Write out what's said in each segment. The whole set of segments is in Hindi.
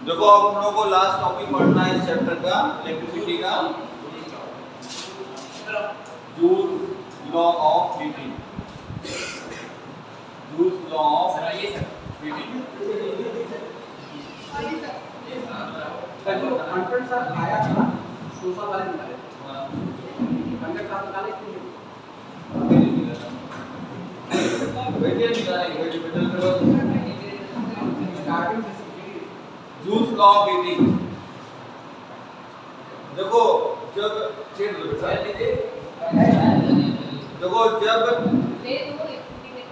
देखो अब हम लोगों को लास्ट टॉपिक पढ़ना है इस चैप्टर का इलेक्ट्रिसिटी का, joules law of heating. Joules law of heating. Content sir आया था सोशल वाले निकाले, कंटेंट का निकाले क्यों जूल्स लॉ ऑफ हीटिंग। देखो जब देखो जब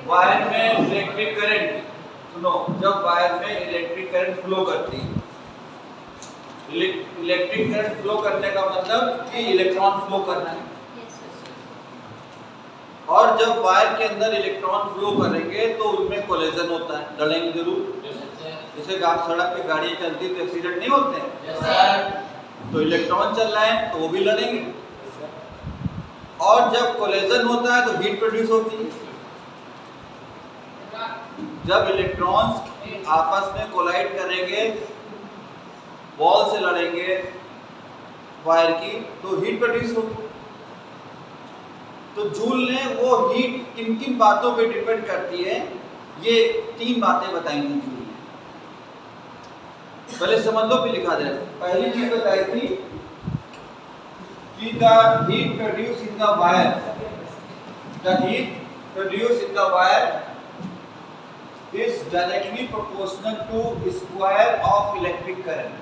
वायर में इलेक्ट्रिक करंट, सुनो, जब वायर में इलेक्ट्रिक करंट फ्लो करती है, इलेक्ट्रिक करंट फ्लो करने का मतलब कि इलेक्ट्रॉन फ्लो करना है। और जब वायर के अंदर इलेक्ट्रॉन फ्लो करेंगे तो उनमें कोलिजन होता है, लड़ेंगे जरूर। जैसे आप सड़क पे गाड़ी चलती है तो एक्सीडेंट नहीं होते हैं, तो इलेक्ट्रॉन चल रहे हैं तो वो भी लड़ेंगे। और जब कोलिजन होता है तो हीट प्रोड्यूस होती है। जब इलेक्ट्रॉन्स आपस में कोलाइड करेंगे, वॉल से लड़ेंगे वायर की, तो हीट प्रोड्यूस होगी। तो जूल ने वो हीट किन किन बातों पे डिपेंड करती है, ये 3 बातें बताई थी जूल ने। पहले समझ लो फिर लिखा जाए। पहली चीज बताई थी कि the heat produce in the wire, the heat produce in the wire is directly proportional to square of electric current।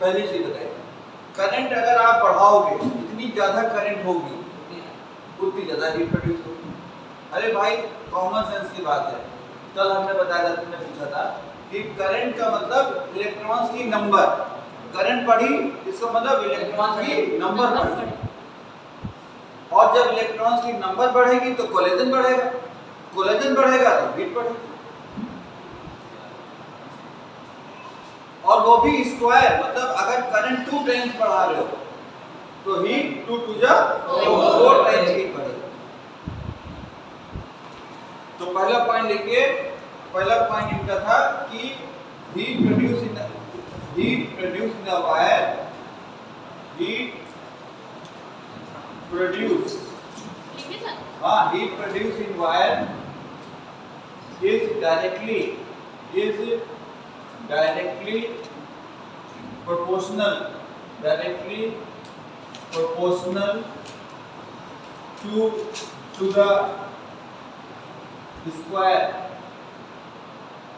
पहली चीज बताइए, करंट अगर आप बढ़ाओगे, इतनी ज्यादा करंट होगी उतनी ज्यादा हीट प्रोड्यूस होगी। अरे भाई कॉमन सेंस की बात है। कल हमने बताया था, तुमने पूछा था कि करंट का मतलब इलेक्ट्रॉन्स की नंबर, करंट बढ़ी इसका मतलब इलेक्ट्रॉन्स की नंबर बढ़ी, और जब इलेक्ट्रॉन्स की नंबर बढ़ेगी तो कोलिजन बढ़ेगा, कोलिजन बढ़ेगा तो हीट बढ़ेगी, और वो भी स्क्वायर, मतलब अगर करंट 2 टाइम्स बढ़ा रहे हो तो हीट 2 टू जा 4 टाइम्स हीट बढ़ेगी। तो पहला पॉइंट लिखिए, पहला पॉइंट इनका था कि heat produce in the wire, heat produce in wire is directly proportional to the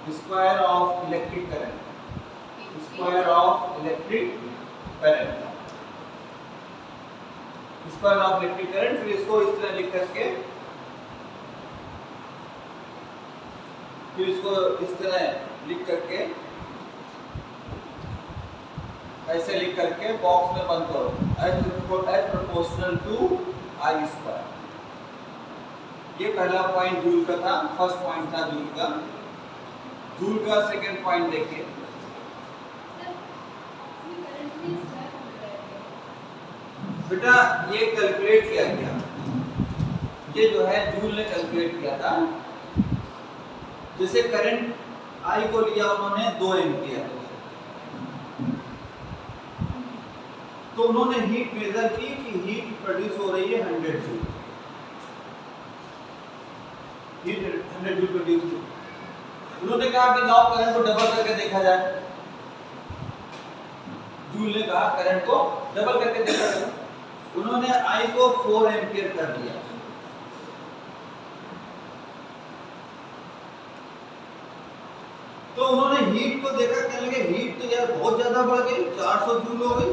square of electric current, square of electric current। फिर इसको इस तरह लिख करके, फिर इसको इस तरह लिख करके, ऐसे लिख करके बॉक्स में बंद करो, as proportional to I square। ये पहला पॉइंट जूल का था, फर्स्ट पॉइंट था जूल का। जूल का सेकंड पॉइंट देखिए। बेटा ये कैलकुलेट किया गया, ये जो है जूल ने कैलकुलेट किया था। जैसे करंट आई को लिया उन्होंने 2 एम्पियर, तो उन्होंने हीट मेजर की कि हीट प्रोड्यूस हो रही है 100 जूल, हीट 100 जूल प्रोड्यूस हुई। उन्होंने कहा कि नाउ करंट को डबल करके देखा जाए। जूल ने कहा करंट को डबल करके देखा जाए। उन्होंने आई को 4 एम्पियर कर दिया। तो उन्होंने हीट को देखा, कहने लगे हीट तो यार बहुत ज्यादा बढ़ गई, 400 जूल हो गई।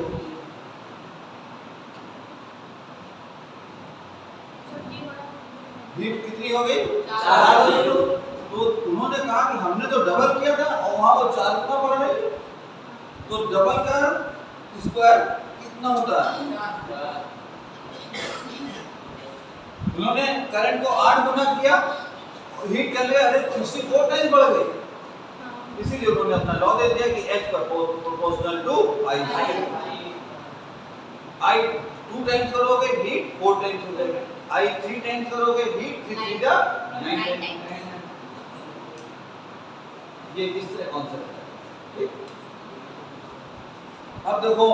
हीट कितनी हो गई? 400 जूल। तो उन्होंने कहा कि हमने तो डबल किया था और वहां वो 4 कितना बढ़ गई, तो डबल का स्क्वायर कितना होता है। उन्होंने करंट को 8 गुना किया, हीट कर लिया, अरे 64 टाइम्स बढ़ गई। इसीलिए उन्होंने अपना लॉ दे दिया कि H proportional to I। I 2 times करोगे हीट 4 टाइम्स हो जाएगी, I 3 टाइम्स करोगे हीट 3 3 जा 9 टाइम्स। ये इस तरह कॉन्सेप्ट है, ठीक। अब देखो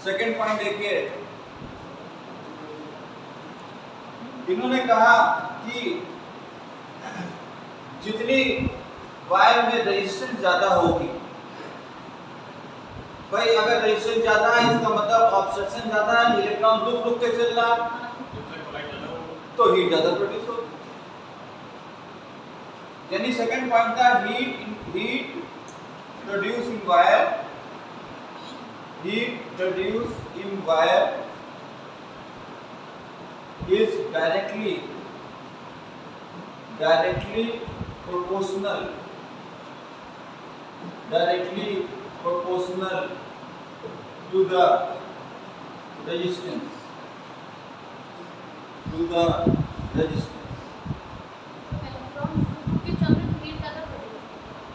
सेकंड पॉइंट देखिए, इन्होंने कहा कि जितनी वायर में रेजिस्टेंस ज्यादा होगी, भाई अगर रेजिस्टेंस ज्यादा है इसका मतलब ऑब्स्ट्रक्शन ज्यादा है, इलेक्ट्रॉन रुक के चल रहा है तो हीट ज्यादा प्रोड्यूस होगी। यानी सेकंड पॉइंट था heat produce in wire, heat produced in wire is directly proportional to the resistance,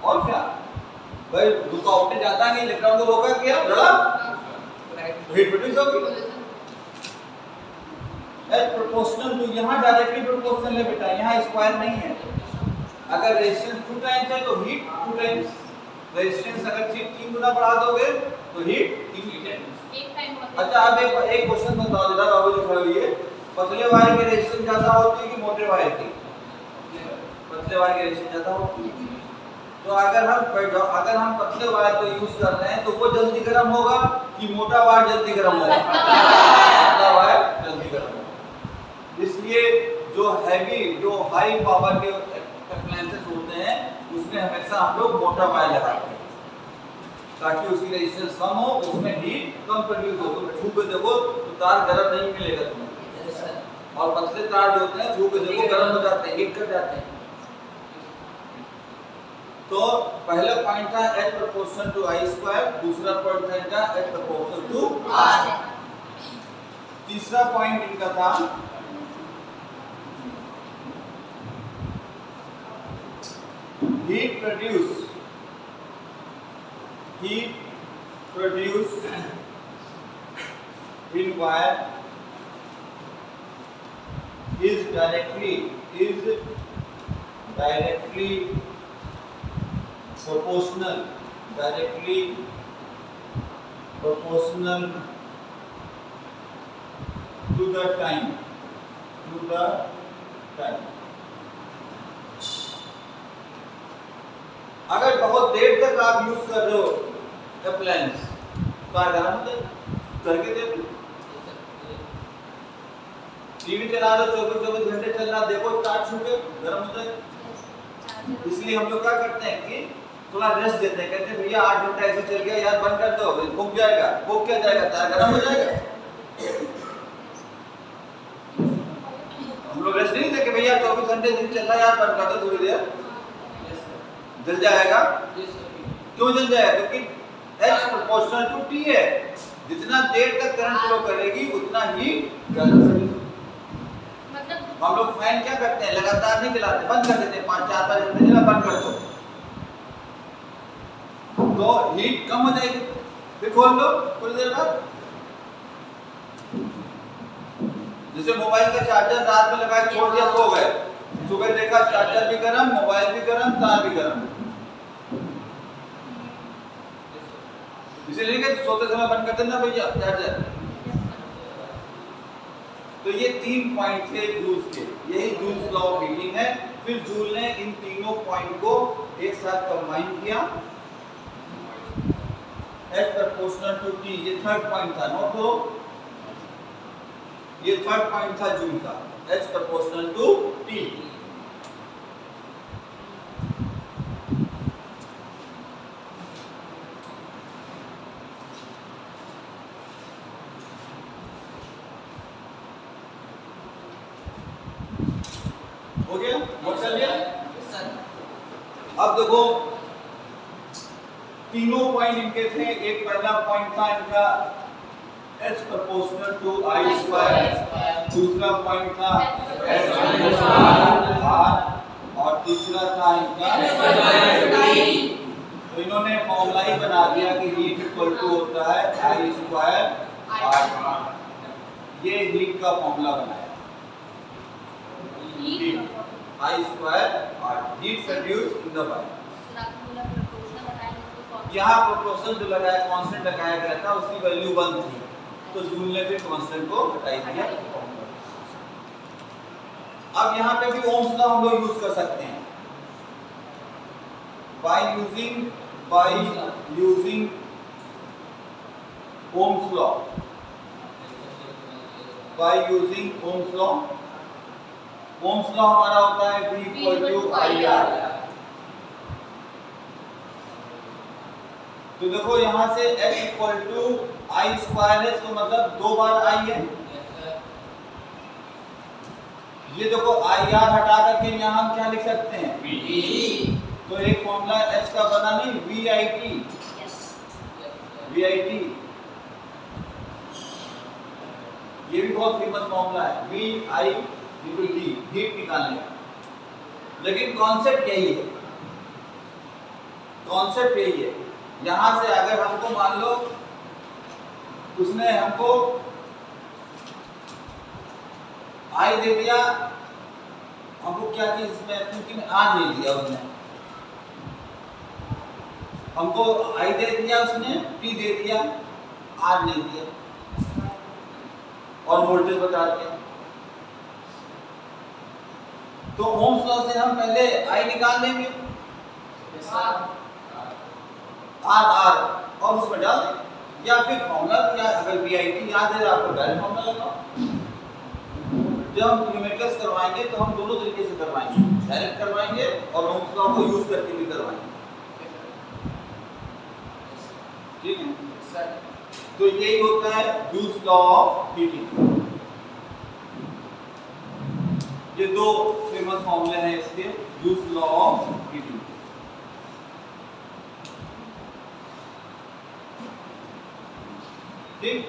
और क्या भाई, रुकावटें ज्यादा नहीं, इलेक्ट्रॉन को रोका किया, लड़ा, हीट प्रोड्यूस होगी। एज प्रोपोर्शनल टू, यहाँ डायरेक्टली प्रोपोर्शनल है बेटा, यहाँ स्क्वायर नहीं है। अगर रेजिस्टेंस 2 टाइम्स है तो हीट 2 टाइम्स, रेजिस्टेंस अगर 3 गुना बढ़ा दोगे तो हीट 3 टाइम्स। अच्छा अब एक क्वेश्चन बताओ जरा बाबू जी, खड़े होइए, पतले वायर की रेजिस्टेंस ज्यादा होती है कि मोटे वायर की? पतले वायर की रेजिस्टेंस ज्यादा होती है। तो अगर हम पतले वायर को यूज कर रहे हैं तो वो जल्दी गर्म होगा कि मोटा वायर जल्दी गर्म होगा? पतला वायर जल्दी गर्म होगा। इसलिए जो हाई पावर के अप्लायंसेस होते हैं उसमें हमेशा हम लोग मोटा वायर लगाते हैं ताकि उसकी रेजिस्टेंस कम हो, उसमें हीट कम प्रोड्यूस हो। तो छू के देखो तो तार गर्म नहीं मिलेगा तुम्हें, और पतले तार जो होते हैं छू के देखो गर्म हो जाते हैं, हीट कर जाते हैं। तो पहला पॉइंट था H proportional to I square, दूसरा पॉइंट था इनका H प्रोपोर्शनल टू R। तीसरा पॉइंट इनका था heat produce in wire is directly proportional to the time। अगर बहुत देर तक आप यूज कर रहे हो अप्लायंस तो गर्म हो जाएगा। करके देखो, टीवी चला रहे हो 24 घंटे चल रहा, देखो स्टार्ट छू के गर्म हो जाएगा। इसलिए हम लोग क्या करते हैं कि थोड़ा रेस्ट देते हैं, कहते हैं भैया 8 घंटा ऐसे चल गया यार, बंद कर दो, फूक जाएगा। फूक क्या जाएगा, तार गर्म हो जाएगा। हम लोग रेस्ट नहीं देते भैया 24 घंटे दिन चल रहा है यार, बंद कर दो थोड़ी देर, जल जाएगा। क्यों जल जाएगा? क्योंकि H प्रोपोर्शनल टू T है, जितना देर तक करंट फ्लो करेगी उतना ही ज्यादा सर्विस। मतलब हम लोग फैन क्या करते हैं, लगातार नहीं चलाते, बंद कर देते हैं, 5-4 घंटे चला बंद कर दो तो हीट कम हो जाएगी, फिर खोल लो थोड़ी देर बाद। जैसे मोबाइल का चार्जर रात में लगा के छोड़ दिया, सो गए, सुबह देखा चार्जर भी गर्म, मोबाइल भी गर्म, तार भी गर्म, इसीलिए कि सोते समय बंद कर देना भैया चार्जर। तो ये 3 पॉइंट थे जूल्स के, यही जूल्स लॉ ऑफ हीटिंग है। फिर जूल ने इन तीनों पॉइंट को एक साथ कंबाइन किया, H प्रोपोर्शनल टू T, ये थर्ड पॉइंट था। नोट करो, ये थर्ड पॉइंट था जूल का, H प्रोपोर्शनल टू T। हो गया, नोट कर लिया? अब देखो तीनों पॉइंट इनके थे। एक पहला पॉइंट था इनका H proportional to I square, दूसरा पॉइंट था H प्रोपोर्शनल R, और तीसरा था इनका तो इन्होंने फॉर्मूला ही बना दिया कि हीट इक्वल टू होता है I स्क्वायर R। ये हीट का फॉर्मूला बनाया, I square R, heat produced in the wire। Sir आपने बोला प्रोपोर्शनल लगाएंगे तो कौन यहाँ प्रोपोर्शनल जो लगाया कांस्टेंट लगाया गया था उसकी वैल्यू 1 थी, तो जूल ने फिर कांस्टेंट को हटा दिया। अब यहाँ पे भी ओम्स लॉ हम लोग यूज कर सकते हैं by using Ohm's law, by using Ohm's law। Ohm's law हमारा होता है V equal to IR। तो देखो यहाँ से H equal to I square है, तो मतलब 2 बार I है। ये देखो IR हटा करके यहाँ हम क्या लिख सकते हैं V। तो एक फॉर्मूला H का बना नहीं, VIT, VIT ये भी बहुत फेमस फॉर्मूला है, VIT, हीट निकालने का। लेकिन कॉन्सेप्ट यही है, कॉन्सेप्ट यही है। यहां से अगर हमको मान लो उसने हमको आई दे दिया, हमको क्या चीज इसमें क्योंकि आर नहीं दिया उसने, हमको आई दे दिया उसने, टी दे दिया, आर नहीं दिया और वोल्टेज बता दिया। तो ओम्स लॉ से हम पहले आई निकाल लेंगे, आर आर और उसमें डाल दें, या फिर फॉर्मूला, या अगर VIT याद है आपको डायरेक्ट फॉर्मूला लगाओ। जब हम न्यूमेरिकल्स करवाएंगे तो हम दोनों तरीके से करवाएंगे, डायरेक्ट करवाएंगे और ओम्स लॉ को यूज करके भी करवाएंगे। ठीक है, तो यही होता है जूल्स लॉ ऑफ हीटिंग। ये दो फेमस फॉर्मूले हैं इसके, जूल्स लॉ ऑफ हीटिंग। ठीक,